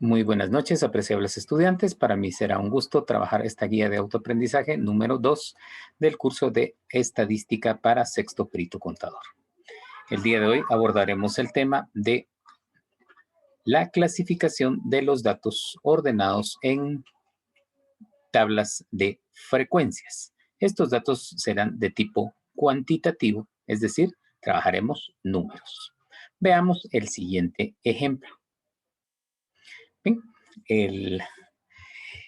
Muy buenas noches, apreciables estudiantes. Para mí será un gusto trabajar esta guía de autoaprendizaje número 2 del curso de Estadística para Sexto Perito Contador. El día de hoy abordaremos el tema de la clasificación de los datos ordenados en tablas de frecuencias. Estos datos serán de tipo cuantitativo, es decir, trabajaremos números. Veamos el siguiente ejemplo. Bien, en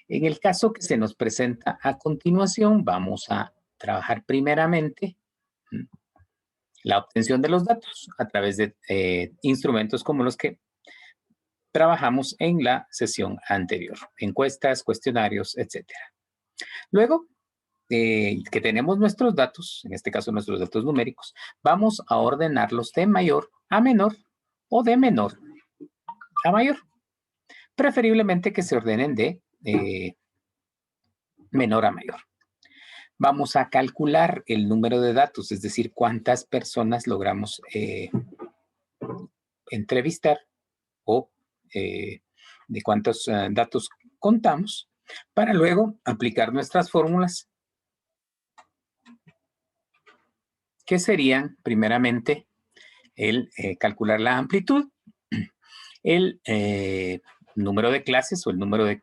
el caso que se nos presenta a continuación, vamos a trabajar primeramente la obtención de los datos a través de instrumentos como los que trabajamos en la sesión anterior, encuestas, cuestionarios, etc. Luego que tenemos nuestros datos, en este caso nuestros datos numéricos, vamos a ordenarlos de mayor a menor o de menor a mayor. Preferiblemente que se ordenen de menor a mayor. Vamos a calcular el número de datos, es decir, cuántas personas logramos entrevistar o de cuántos datos contamos para luego aplicar nuestras fórmulas que serían primeramente el calcular la amplitud, el número de clases o el número de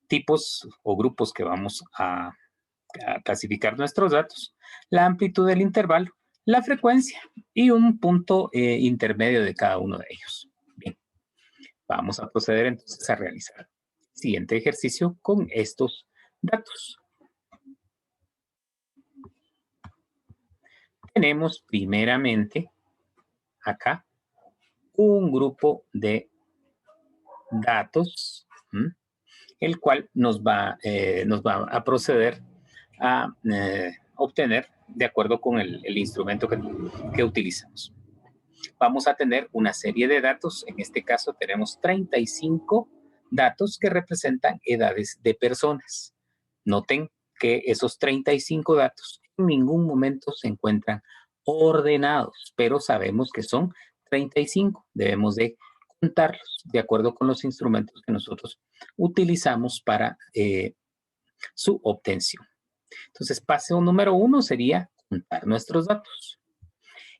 tipos o grupos que vamos a clasificar nuestros datos, la amplitud del intervalo, la frecuencia y un punto intermedio de cada uno de ellos. Bien, vamos a proceder entonces a realizar el siguiente ejercicio con estos datos. Tenemos primeramente acá un grupo de datos, el cual nos va a proceder a obtener de acuerdo con el instrumento que utilizamos. Vamos a tener una serie de datos. En este caso tenemos 35 datos que representan edades de personas. Noten que esos 35 datos en ningún momento se encuentran ordenados, pero sabemos que son 35. Debemos de contarlos de acuerdo con los instrumentos que nosotros utilizamos para su obtención. Entonces, paso número 1 sería contar nuestros datos.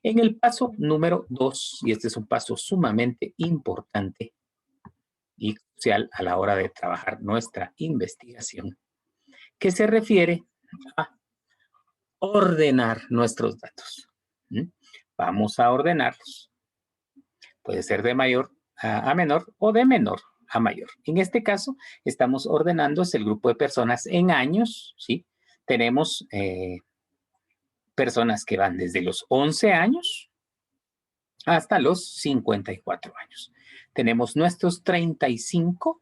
En el paso número 2, y este es un paso sumamente importante y crucial a la hora de trabajar nuestra investigación, que se refiere a ordenar nuestros datos. Vamos a ordenarlos. Puede ser de mayor a menor o de menor a mayor. En este caso, estamos ordenando el grupo de personas en años, ¿sí? Tenemos personas que van desde los 11 años hasta los 54 años. Tenemos nuestros 35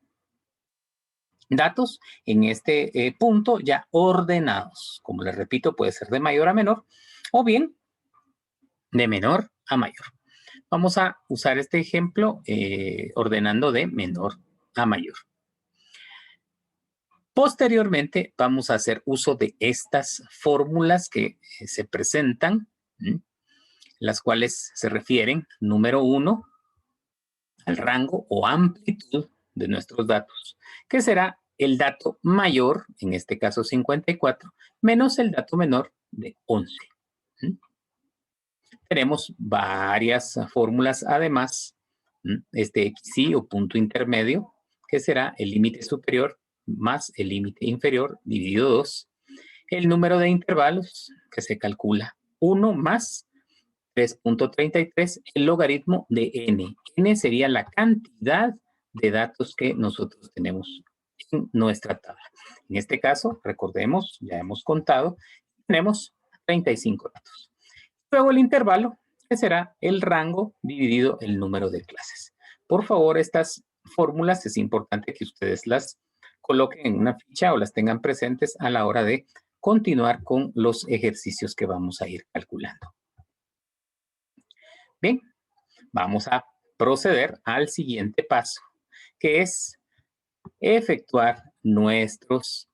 datos en este punto ya ordenados. Como les repito, puede ser de mayor a menor o bien de menor a mayor. Vamos a usar este ejemplo ordenando de menor a mayor. Posteriormente, vamos a hacer uso de estas fórmulas que se presentan, las cuales se refieren, número 1, al rango o amplitud de nuestros datos, que será el dato mayor, en este caso 54, menos el dato menor de 11. Tenemos varias fórmulas además, este XY o punto intermedio, que será el límite superior más el límite inferior dividido 2. El número de intervalos que se calcula 1 más 3.33, el logaritmo de n. N sería la cantidad de datos que nosotros tenemos en nuestra tabla. En este caso, recordemos, ya hemos contado, tenemos 35 datos. Luego el intervalo, que será el rango dividido el número de clases. Por favor, estas fórmulas es importante que ustedes las coloquen en una ficha o las tengan presentes a la hora de continuar con los ejercicios que vamos a ir calculando. Bien, vamos a proceder al siguiente paso, que es efectuar nuestros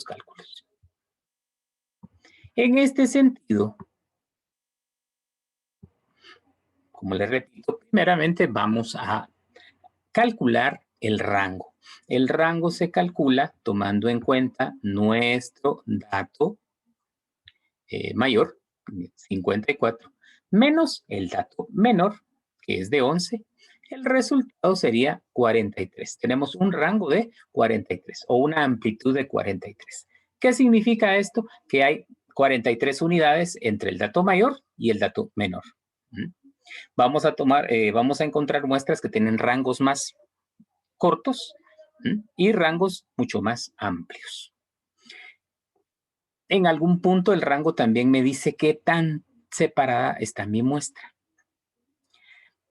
cálculos. En este sentido, como les repito, primeramente vamos a calcular el rango. El rango se calcula tomando en cuenta nuestro dato mayor, 54, menos el dato menor, que es de 11. El resultado sería 43. Tenemos un rango de 43 o una amplitud de 43. ¿Qué significa esto? Que hay 43 unidades entre el dato mayor y el dato menor. Vamos a encontrar muestras que tienen rangos más cortos y rangos mucho más amplios. En algún punto el rango también me dice qué tan separada está mi muestra.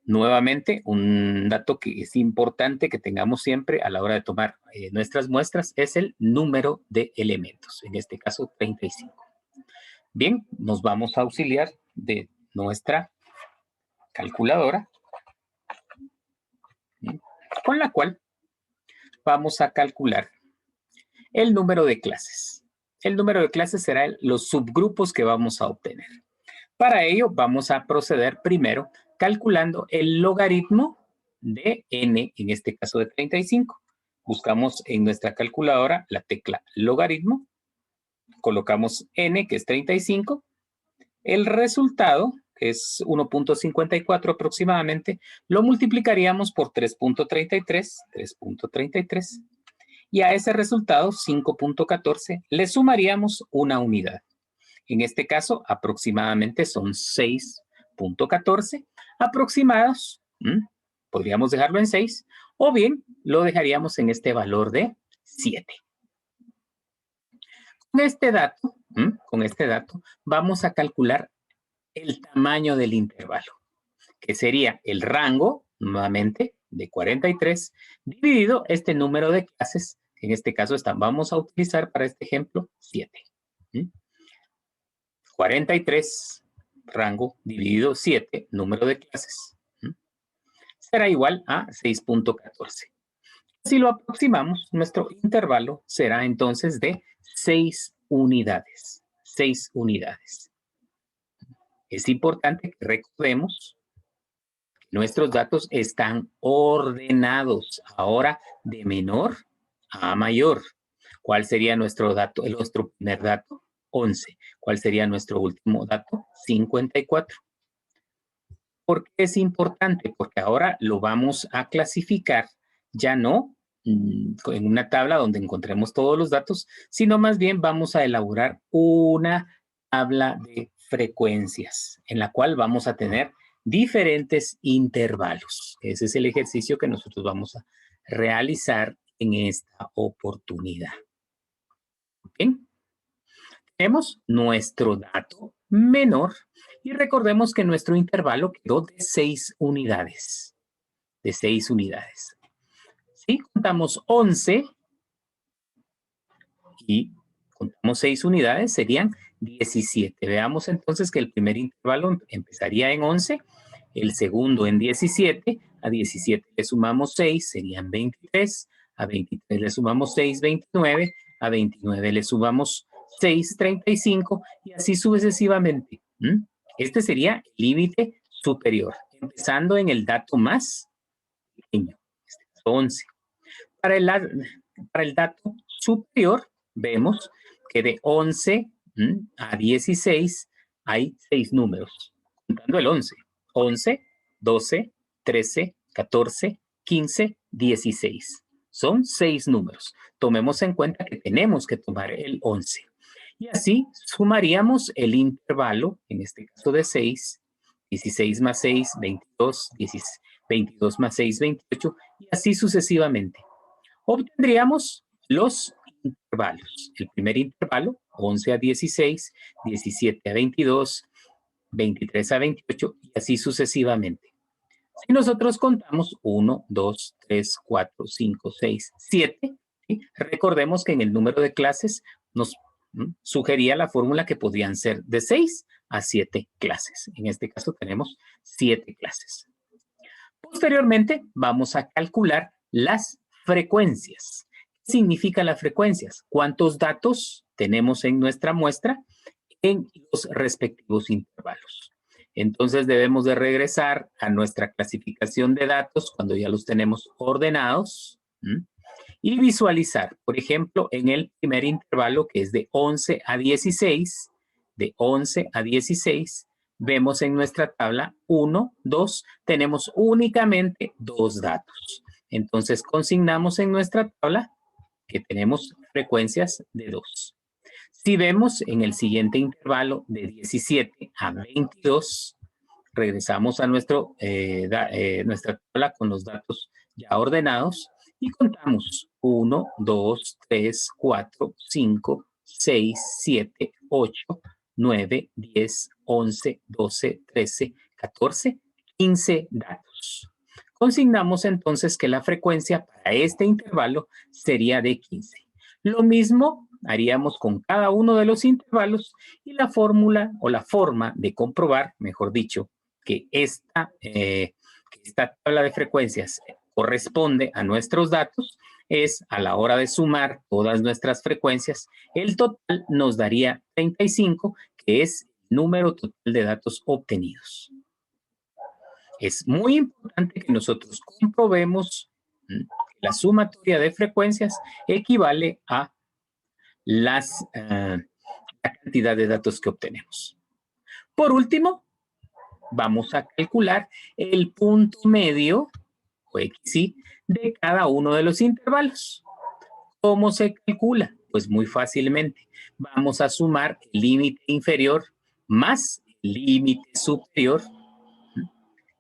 Nuevamente, un dato que es importante que tengamos siempre a la hora de tomar nuestras muestras es el número de elementos, en este caso 35. Bien, nos vamos a auxiliar de nuestra calculadora, con la cual vamos a calcular el número de clases. El número de clases será los subgrupos que vamos a obtener. Para ello, vamos a proceder primero calculando el logaritmo de n, en este caso de 35. Buscamos en nuestra calculadora la tecla logaritmo, colocamos n, que es 35, el resultado, que es 1.54 aproximadamente, lo multiplicaríamos por 3.33, y a ese resultado, 5.14, le sumaríamos una unidad. En este caso, aproximadamente son 6.14 aproximados. Podríamos dejarlo en 6 o bien lo dejaríamos en este valor de 7. Con este dato vamos a calcular el tamaño del intervalo, que sería el rango, nuevamente, de 43, dividido este número de clases, que en este caso vamos a utilizar para este ejemplo 7. 43, rango, dividido 7, número de clases, será igual a 6.14. Si lo aproximamos, nuestro intervalo será entonces de 6 unidades. 6 unidades. Es importante que recordemos que nuestros datos están ordenados ahora de menor a mayor. ¿Cuál sería nuestro dato? Nuestro primer dato, 11. ¿Cuál sería nuestro último dato? 54. ¿Por qué es importante? Porque ahora lo vamos a clasificar ya no en una tabla donde encontremos todos los datos, sino más bien vamos a elaborar una tabla de frecuencias en la cual vamos a tener diferentes intervalos. Ese es el ejercicio que nosotros vamos a realizar en esta oportunidad. Bien. Tenemos nuestro dato menor y recordemos que nuestro intervalo quedó de 6 unidades. De 6 unidades. Si contamos 11 y contamos 6 unidades, serían 17. Veamos entonces que el primer intervalo empezaría en 11, el segundo en 17, a 17 le sumamos 6, serían 23, a 23 le sumamos 6, 29, a 29 le sumamos 6, 35 y así sucesivamente. Este sería el límite superior, empezando en el dato más pequeño, 11. Para el dato superior, vemos que de 11 a 16 hay 6 números, contando el 11. 11, 12, 13, 14, 15, 16. Son 6 números. Tomemos en cuenta que tenemos que tomar el 11. Y así sumaríamos el intervalo, en este caso de 6, 16 más 6, 22, 22 más 6, 28, y así sucesivamente. Obtendríamos los intervalos. El primer intervalo, 11 a 16, 17 a 22, 23 a 28, y así sucesivamente. Si nosotros contamos 1, 2, 3, 4, 5, 6, 7, ¿sí? Recordemos que en el número de clases nos sugería la fórmula que podrían ser de 6 a 7 clases. En este caso tenemos 7 clases. Posteriormente vamos a calcular las frecuencias. ¿Qué significan las frecuencias? ¿Cuántos datos tenemos en nuestra muestra en los respectivos intervalos? Entonces debemos de regresar a nuestra clasificación de datos cuando ya los tenemos ordenados, ¿m? Y visualizar, por ejemplo, en el primer intervalo que es de 11 a 16, de 11 a 16, vemos en nuestra tabla 1, 2, tenemos únicamente 2 datos. Entonces consignamos en nuestra tabla que tenemos frecuencias de 2. Si vemos en el siguiente intervalo de 17 a 22, regresamos a nuestra tabla con los datos ya ordenados y contamos 1, 2, 3, 4, 5, 6, 7, 8, 9, 10, 11, 12, 13, 14, 15 datos. Consignamos entonces que la frecuencia para este intervalo sería de 15. Lo mismo haríamos con cada uno de los intervalos y la fórmula o la forma de comprobar, mejor dicho, que esta tabla de frecuencias corresponde a nuestros datos es a la hora de sumar todas nuestras frecuencias, el total nos daría 35, que es el número total de datos obtenidos. Es muy importante que nosotros comprobemos que la sumatoria de frecuencias equivale a la cantidad de datos que obtenemos. Por último, vamos a calcular el punto medio, o XY, de cada uno de los intervalos. ¿Cómo se calcula? Pues muy fácilmente. Vamos a sumar el límite inferior más el límite superior,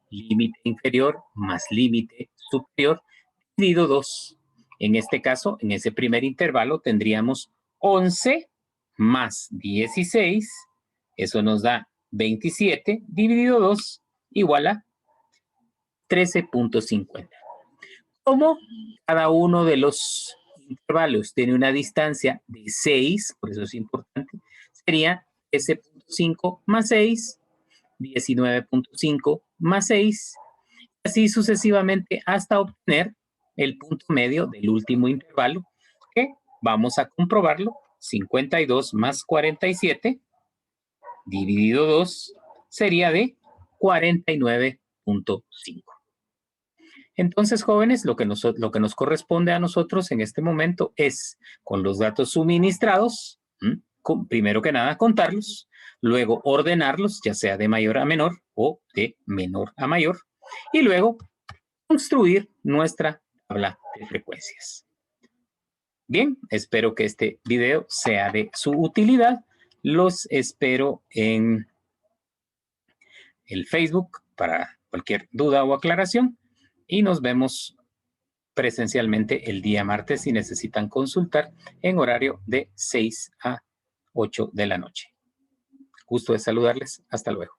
límite inferior más límite superior, dividido 2. En este caso, en ese primer intervalo, tendríamos 11 más 16, eso nos da 27, dividido 2, igual a 13.50. Como cada uno de los intervalos tiene una distancia de 6, por eso es importante, sería 13.5 más 6, 19.5 más 6, así sucesivamente hasta obtener el punto medio del último intervalo, que vamos a comprobarlo, 52 más 47, dividido 2, sería de 49.5. Entonces, jóvenes, lo que nos corresponde a nosotros en este momento es, con los datos suministrados, primero que nada contarlos, luego ordenarlos, ya sea de mayor a menor o de menor a mayor, y luego construir nuestra tabla de frecuencias. Bien, espero que este video sea de su utilidad. Los espero en el Facebook para cualquier duda o aclaración y nos vemos presencialmente el día martes si necesitan consultar en horario de 6 a 8 de la noche. Gusto de saludarles. Hasta luego.